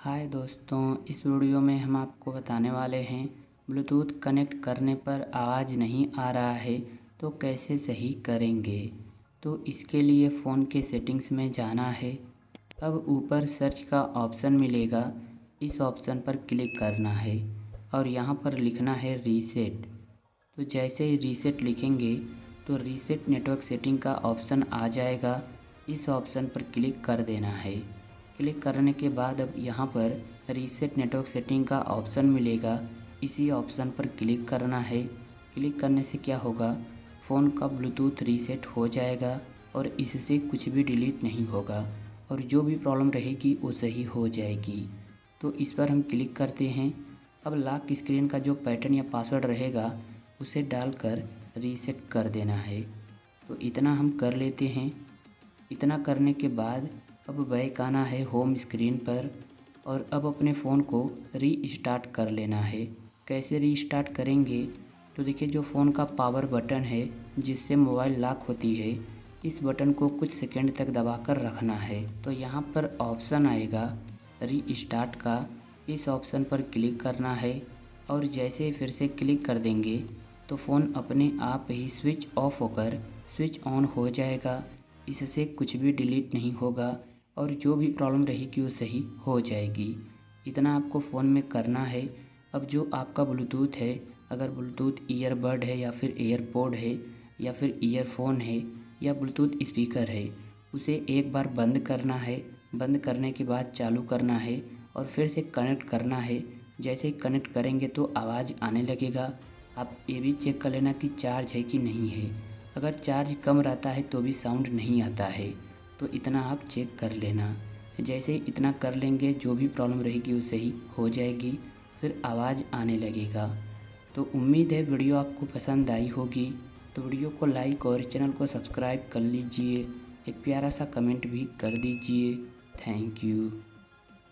हाय दोस्तों, इस वीडियो में हम आपको बताने वाले हैं ब्लूटूथ कनेक्ट करने पर आवाज़ नहीं आ रहा है तो कैसे सही करेंगे। तो इसके लिए फ़ोन के सेटिंग्स में जाना है। अब ऊपर सर्च का ऑप्शन मिलेगा, इस ऑप्शन पर क्लिक करना है और यहाँ पर लिखना है रीसेट। तो जैसे ही रीसेट लिखेंगे तो रीसेट नेटवर्क सेटिंग का ऑप्शन आ जाएगा, इस ऑप्शन पर क्लिक कर देना है। क्लिक करने के बाद अब यहाँ पर रीसेट नेटवर्क सेटिंग का ऑप्शन मिलेगा, इसी ऑप्शन पर क्लिक करना है। क्लिक करने से क्या होगा, फ़ोन का ब्लूटूथ रीसेट हो जाएगा और इससे कुछ भी डिलीट नहीं होगा और जो भी प्रॉब्लम रहेगी वो सही हो जाएगी। तो इस पर हम क्लिक करते हैं। अब लॉक स्क्रीन का जो पैटर्न या पासवर्ड रहेगा उसे डालकर रीसेट कर देना है। तो इतना हम कर लेते हैं। इतना करने के बाद अब बैक आना है होम स्क्रीन पर और अब अपने फ़ोन को रीस्टार्ट कर लेना है। कैसे रीस्टार्ट करेंगे, तो देखिए जो फ़ोन का पावर बटन है जिससे मोबाइल लॉक होती है, इस बटन को कुछ सेकंड तक दबाकर रखना है। तो यहाँ पर ऑप्शन आएगा रीस्टार्ट का, इस ऑप्शन पर क्लिक करना है और जैसे ही फिर से क्लिक कर देंगे तो फ़ोन अपने आप ही स्विच ऑफ होकर स्विच ऑन हो जाएगा। इससे कुछ भी डिलीट नहीं होगा और जो भी प्रॉब्लम रहेगी वो सही हो जाएगी। इतना आपको फ़ोन में करना है। अब जो आपका ब्लूटूथ है, अगर ब्लूटूथ ईयरबड है या फिर एयरपोड है या फिर ईयरफोन है या ब्लूटूथ स्पीकर है, उसे एक बार बंद करना है। बंद करने के बाद चालू करना है और फिर से कनेक्ट करना है। जैसे ही कनेक्ट करेंगे तो आवाज़ आने लगेगा। आप ये भी चेक कर लेना कि चार्ज है कि नहीं है। अगर चार्ज कम रहता है तो भी साउंड नहीं आता है, तो इतना आप चेक कर लेना। जैसे ही इतना कर लेंगे जो भी प्रॉब्लम रहेगी वो सही हो जाएगी, फिर आवाज़ आने लगेगा। तो उम्मीद है वीडियो आपको पसंद आई होगी। तो वीडियो को लाइक और चैनल को सब्सक्राइब कर लीजिए। एक प्यारा सा कमेंट भी कर दीजिए। Thank you.